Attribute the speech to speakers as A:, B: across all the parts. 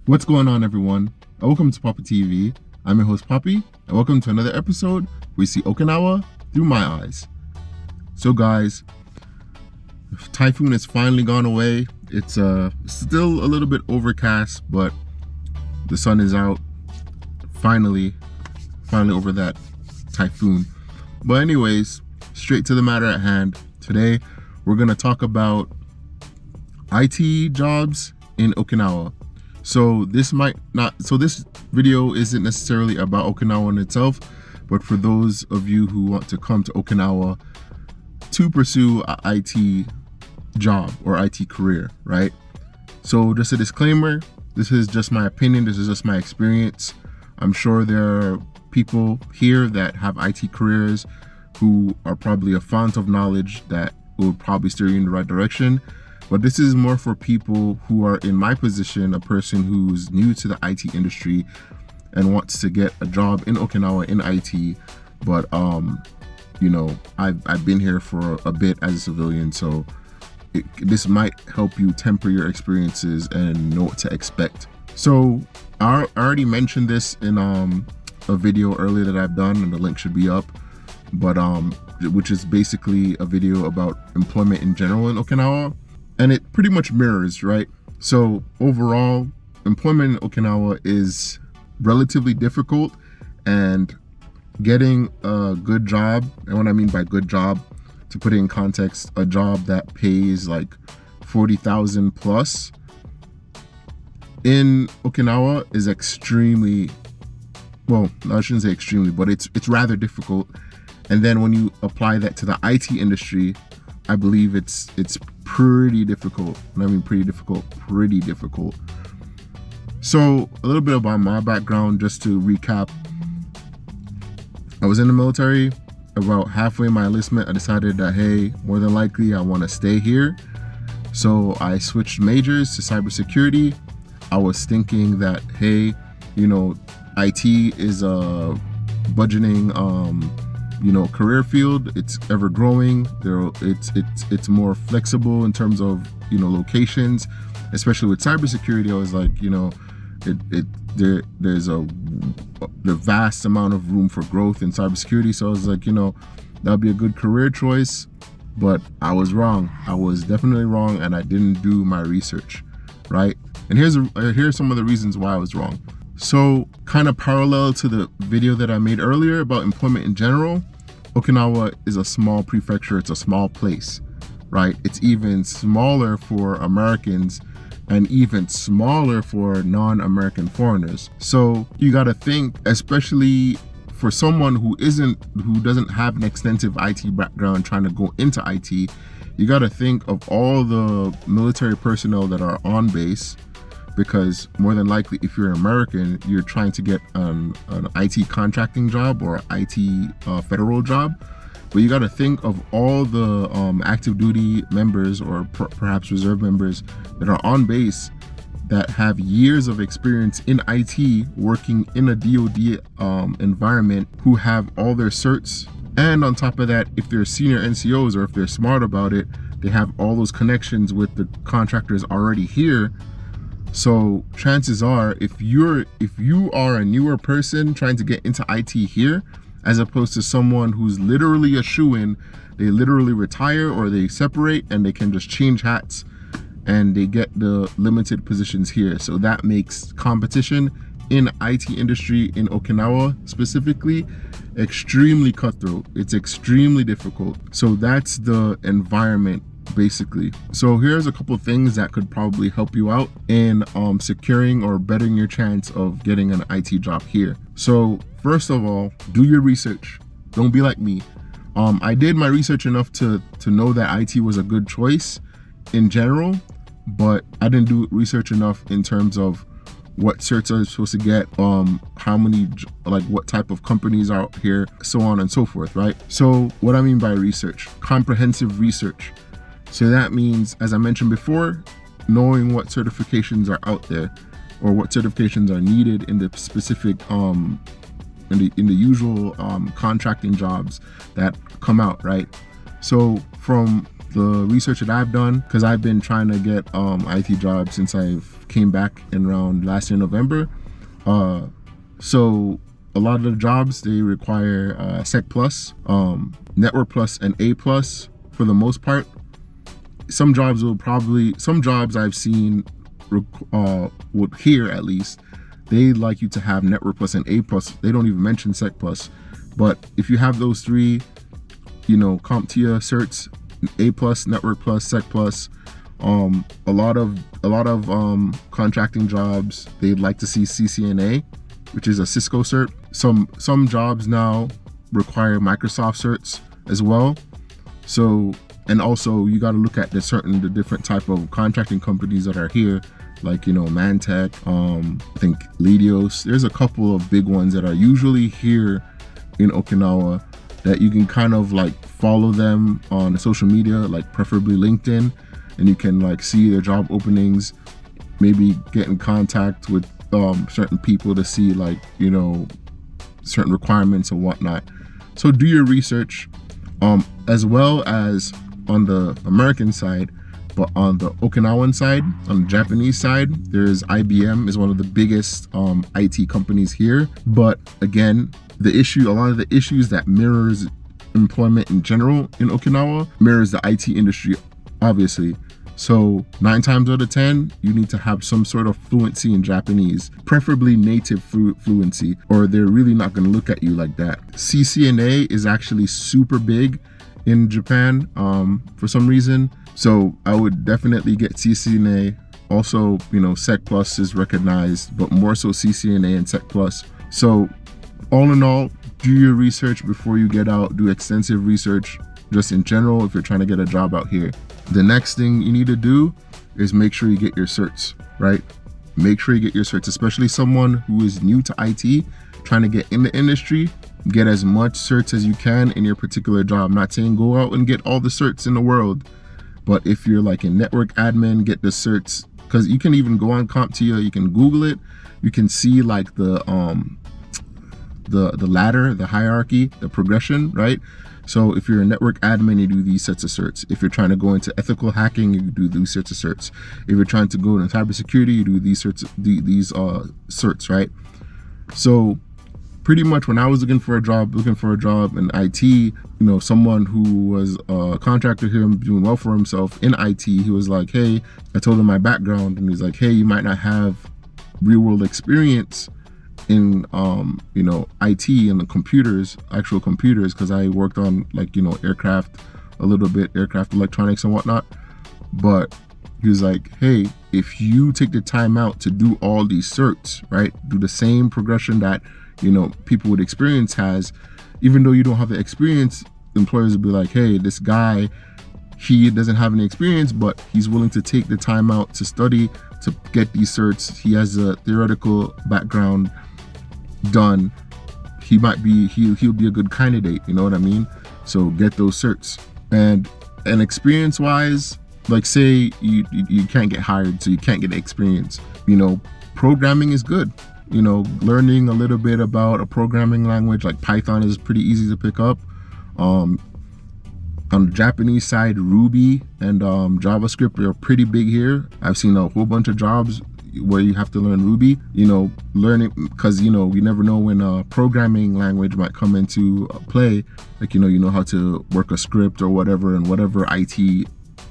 A: What's going on, everyone? Welcome to Papa TV. I'm your host, Poppy, and welcome to another episode where we see Okinawa through my eyes. So, guys, typhoon has finally gone away. It's still a little bit overcast, but the sun is out. Finally over that typhoon. But anyways, straight to the matter at hand. Today, we're gonna talk about IT jobs in Okinawa. So this video isn't necessarily about Okinawa in itself, but for those of you who want to come to Okinawa to pursue an IT job or IT career, right? So just a disclaimer, this is just my opinion, this is just my experience. I'm sure there are people here that have IT careers who are probably a font of knowledge that will probably steer you in the right direction. But this is more for people who are in my position, a person who's new to the IT industry and wants to get a job in Okinawa in IT. But you know, I've been here for a bit as a civilian, so this might help you temper your experiences and know what to expect. So I already mentioned this in a video earlier that I've done, and the link should be up. But which is basically a video about employment in general in Okinawa. And it pretty much mirrors, right? So overall, employment in Okinawa is relatively difficult, and getting a good job, and what I mean by good job, to put it in context, a job that pays like 40,000 plus in Okinawa is extremely, well, I shouldn't say extremely, but it's rather difficult. And then when you apply that to the IT industry, I believe it's pretty difficult. And I mean pretty difficult. So a little bit about my background, just to recap. I was in the military. About halfway in my enlistment, I decided that, hey, more than likely I want to stay here. So I switched majors to cybersecurity. I was thinking that, hey, you know, IT is a budgeting career field. It's ever growing. It's more flexible in terms of, you know, locations, especially with cybersecurity. I was like, you know, there's a vast amount of room for growth in cybersecurity. So I was like, you know, that'd be a good career choice. But I was wrong. I was definitely wrong, and I didn't do my research, right? And here's some of the reasons why I was wrong. So kind of parallel to the video that I made earlier about employment in general, Okinawa is a small prefecture. It's a small place, right? It's even smaller for Americans and even smaller for non-American foreigners. So you got to think, especially for someone who doesn't have an extensive IT background trying to go into IT, you got to think of all the military personnel that are on base, because more than likely, if you're an American, you're trying to get an IT contracting job or IT federal job. But you got to think of all the active duty members or perhaps reserve members that are on base that have years of experience in IT working in a DoD environment, who have all their certs. And on top of that, if they're senior NCOs or if they're smart about it, they have all those connections with the contractors already here. So chances are, if you are a newer person trying to get into IT here, as opposed to someone who's literally a shoo-in, they literally retire or they separate and they can just change hats and they get the limited positions here. So that makes competition in IT industry in Okinawa specifically extremely cutthroat. It's extremely difficult. So that's the environment, basically. So here's a couple things that could probably help you out in securing or bettering your chance of getting an IT job here. So first of all, do your research. Don't be like me. I did my research enough to know that IT was a good choice in general, but I didn't do research enough in terms of what certs are supposed to get, how many, like what type of companies are out here, so on and so forth, right? So what I mean by research, comprehensive research. So that means, as I mentioned before, knowing what certifications are out there or what certifications are needed in the specific in the usual contracting jobs that come out, right? So from the research that I've done, because I've been trying to get IT jobs since I came back in around last year November. So a lot of the jobs, they require Sec Plus, Network Plus, and A Plus for the most part. Some jobs I've seen would here at least, they like you to have Network Plus and A Plus. They don't even mention Sec Plus. But if you have those three, you know, CompTIA, Certs, A Plus, Network Plus, Sec Plus, a lot of contracting jobs, they'd like to see CCNA, which is a Cisco cert. Some jobs now require Microsoft certs as well. So, and also you got to look at the different type of contracting companies that are here, like, you know, Mantech, I think Ledios. There's a couple of big ones that are usually here in Okinawa that you can kind of like follow them on social media, like preferably LinkedIn, and you can like see their job openings, maybe get in contact with certain people to see, like, you know, certain requirements and whatnot. So do your research, as well as on the American side. But on the Okinawan side, on the Japanese side, there's IBM is one of the biggest IT companies here. But again, a lot of the issues that mirrors employment in general in Okinawa mirrors the IT industry, obviously. So 9 times out of 10, you need to have some sort of fluency in Japanese, preferably native fluency, or they're really not going to look at you like that. CCNA is actually super big in Japan for some reason. So I would definitely get CCNA. Also, you know, Sec Plus is recognized, but more so CCNA and Sec Plus. So all in all, do your research before you get out. Do extensive research just in general if you're trying to get a job out here. The next thing you need to do is make sure you get your certs, right? Make sure you get your certs, especially someone who is new to IT, trying to get in the industry. Get as much certs as you can in your particular job. I'm not saying go out and get all the certs in the world, but if you're like a network admin, get the certs, because you can even go on CompTIA, you can Google it, you can see like the ladder, the hierarchy, the progression, right? So if you're a network admin, you do these sets of certs. If you're trying to go into ethical hacking, you do these sets of certs. If you're trying to go into cybersecurity, you do these certs, right? So pretty much when I was looking for a job in IT, you know, someone who was a contractor here doing well for himself in IT, he was like, hey, I told him my background, and he's like, hey, you might not have real world experience in you know, IT and the actual computers, because I worked on, like, you know, aircraft a little bit, aircraft electronics and whatnot. But he was like, hey, if you take the time out to do all these certs, right, do the same progression that, you know, people with experience has, even though you don't have the experience, employers will be like, hey, this guy, he doesn't have any experience, but he's willing to take the time out to study, to get these certs. He has a theoretical background done. He'll be a good candidate, you know what I mean? So get those certs. And experience wise, like, say you can't get hired, so you can't get experience, you know, programming is good. You know, learning a little bit about a programming language like Python is pretty easy to pick up. On the Japanese side, Ruby and JavaScript are pretty big here. I've seen a whole bunch of jobs where you have to learn Ruby, you know, learning, because, you know, you never know when a programming language might come into play. Like, you know how to work a script or whatever, and whatever IT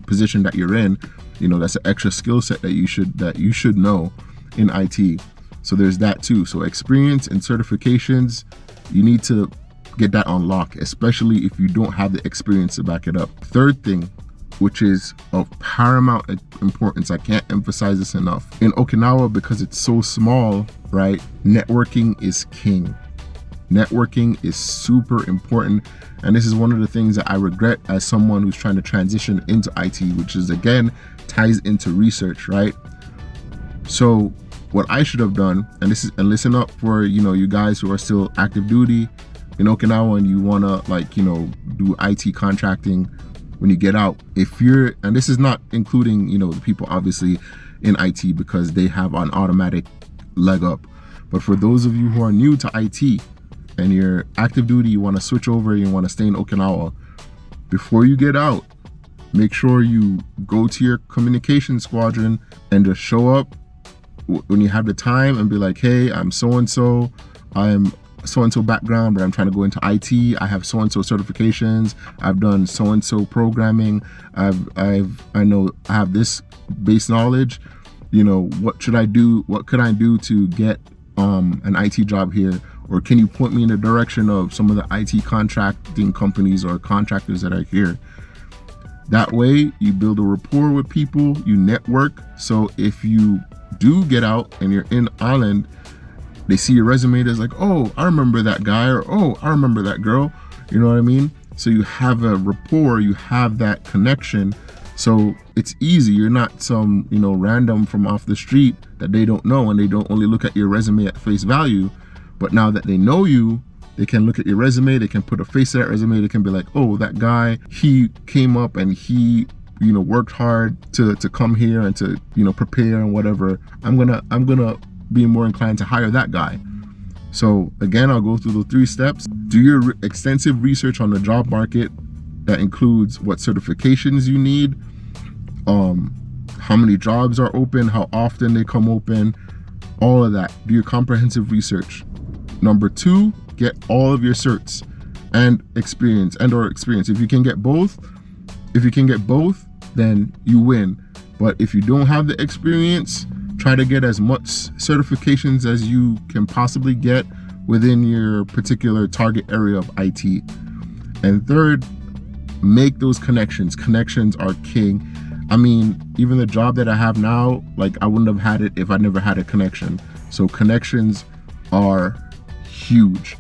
A: position that you're in, you know, that's an extra skill set that you should know in IT. So there's that too. So experience and certifications, you need to get that on lock, especially if you don't have the experience to back it up. Third thing, which is of paramount importance, I can't emphasize this enough. In Okinawa, because it's so small, right, networking is king. Networking is super important. And this is one of the things that I regret as someone who's trying to transition into IT, which is, again, ties into research, right? So what I should have done, and listen up for, you know, you guys who are still active duty in Okinawa and you want to, like, you know, do IT contracting when you get out. And this is not including, you know, the people obviously in IT, because they have an automatic leg up. But for those of you who are new to IT and you're active duty, you want to switch over, you want to stay in Okinawa, before you get out, make sure you go to your communication squadron and just show up when you have the time and be like, hey, I'm so-and-so, I'm so-and-so background, but I'm trying to go into IT. I have so-and-so certifications. I've done so-and-so programming. I have this base knowledge. You know, what should I do? What could I do to get an IT job here? Or can you point me in the direction of some of the IT contracting companies or contractors that are here? That way you build a rapport with people, you network. So if you do get out and you're in Island, they see your resume, there's like, oh, I remember that guy, or oh, I remember that girl. You know what I mean? So you have a rapport, you have that connection. So it's easy. You're not some, you know, random from off the street that they don't know, and they don't only look at your resume at face value. But now that they know you, they can look at your resume, they can put a face to that resume, they can be like, oh, that guy, he came up and he, you know, worked hard to come here and to, you know, prepare and whatever. I'm gonna be more inclined to hire that guy. So again, I'll go through the 3 steps. Do your extensive research on the job market. That includes what certifications you need, how many jobs are open, how often they come open, all of that. Do your comprehensive research. Number 2, get all of your certs and experience or experience. If you can get both, then you win. But if you don't have the experience, try to get as much certifications as you can possibly get within your particular target area of IT. And third, make those connections. Connections are king. I mean, even the job that I have now, like, I wouldn't have had it if I never had a connection. So connections are huge,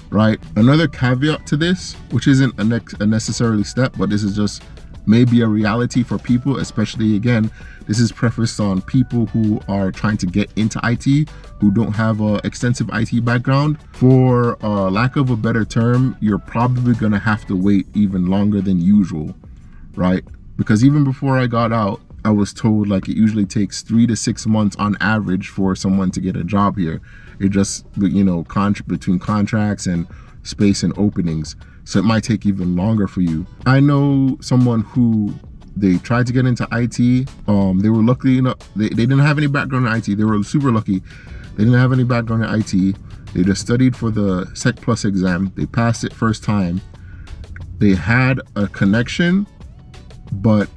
A: right? Another caveat to this, which isn't a necessarily step, but this is just maybe a reality for people, especially, again, this is prefaced on people who are trying to get into IT, who don't have an extensive IT background. For lack of a better term, you're probably gonna have to wait even longer than usual, right? Because even before I got out, I was told like it usually takes 3 to 6 months on average for someone to get a job here. It just, you know, between contracts and space and openings. So it might take even longer for you. I know someone who, they tried to get into IT. They were lucky enough, they didn't have any background in IT. They were super lucky. They didn't have any background in IT. They just studied for the Sec Plus exam. They passed it first time. They had a connection, but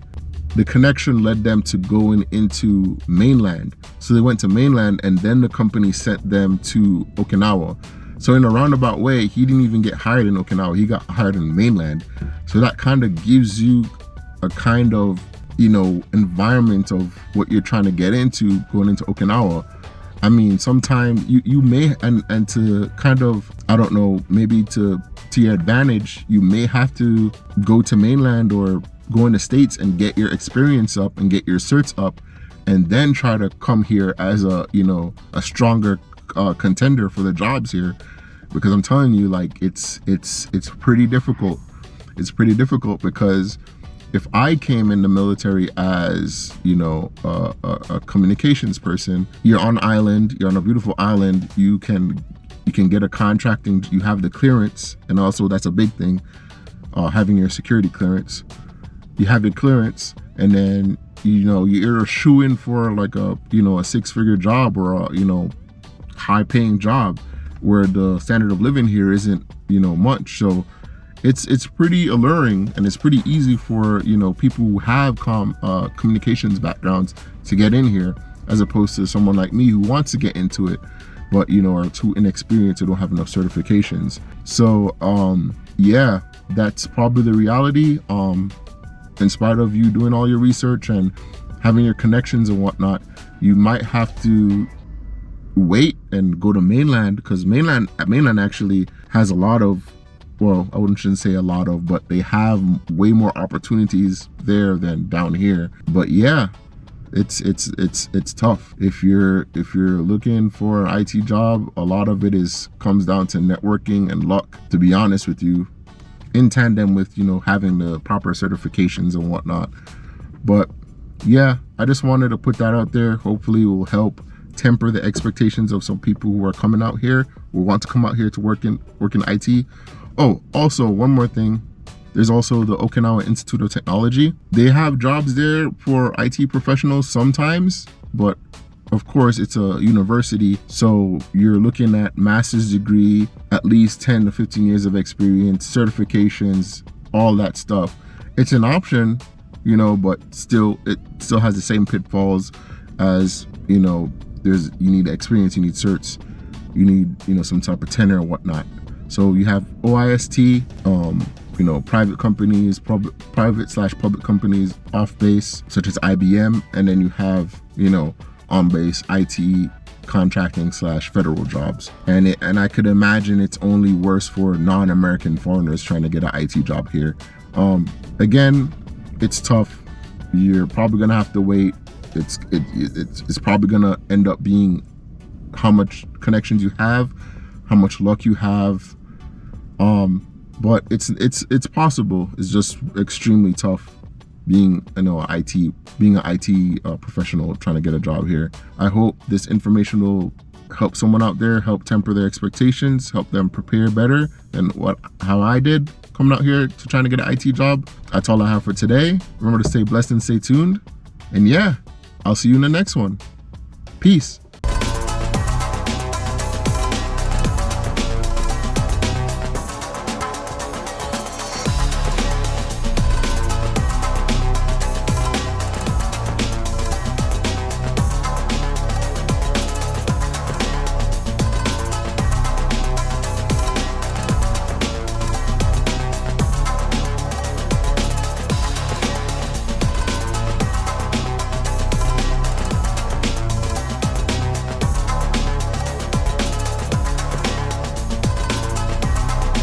A: the connection led them to going into mainland. So they went to mainland, and then the company sent them to Okinawa. So in a roundabout way, he didn't even get hired in Okinawa. He got hired in mainland. So that kind of gives you a kind of, you know, environment of what you're trying to get into going into Okinawa. I mean, sometimes you may, and to kind of, I don't know, maybe to your advantage, you may have to go to mainland or go in the States and get your experience up and get your certs up, and then try to come here as a, you know, a stronger contender for the jobs here. Because I'm telling you, like, it's pretty difficult. It's pretty difficult because if I came in the military as, you know, a communications person, you're on island, you're on a beautiful island, you can get a contracting, you have the clearance, and also that's a big thing, having your security clearance. You have your clearance, and then, you know, you're a shoo-in for like a, you know, a 6-figure job or a, you know, high-paying job where the standard of living here isn't, you know, much. So it's pretty alluring, and it's pretty easy for, you know, people who have communications backgrounds to get in here, as opposed to someone like me who wants to get into it, but, you know, are too inexperienced or don't have enough certifications. So yeah, that's probably the reality. In spite of you doing all your research and having your connections and whatnot, you might have to wait and go to mainland, because mainland actually has a lot of, well, I shouldn't say a lot of, but they have way more opportunities there than down here. But yeah, it's tough. If you're looking for an IT job, a lot of it comes down to networking and luck, to be honest with you, in tandem with, you know, having the proper certifications and whatnot. But yeah, I just wanted to put that out there. Hopefully it will help temper the expectations of some people who are coming out here, who want to come out here to work in IT. Oh, also one more thing, There's also the Okinawa Institute of Technology. They have jobs there for IT professionals sometimes, but of course it's a university, so you're looking at master's degree, at least 10 to 15 years of experience, certifications, all that stuff. It's an option, you know, but still, it still has the same pitfalls as, you know, you need experience, you need certs, you need, you know, some type of tenure or whatnot. So you have OIST, you know, private companies, private/public companies off base, such as IBM, and then you have, you know, on base IT contracting/federal jobs. And I could imagine it's only worse for non-American foreigners trying to get an IT job here. Again, it's tough. You're probably gonna have to wait. It's probably gonna end up being how much connections you have, how much luck you have. But it's possible. It's just extremely tough being, you know, being an IT professional trying to get a job here. I hope this information will help someone out there, help temper their expectations, help them prepare better than how I did coming out here to trying to get an IT job. That's all I have for today. Remember to stay blessed and stay tuned. And yeah, I'll see you in the next one. Peace.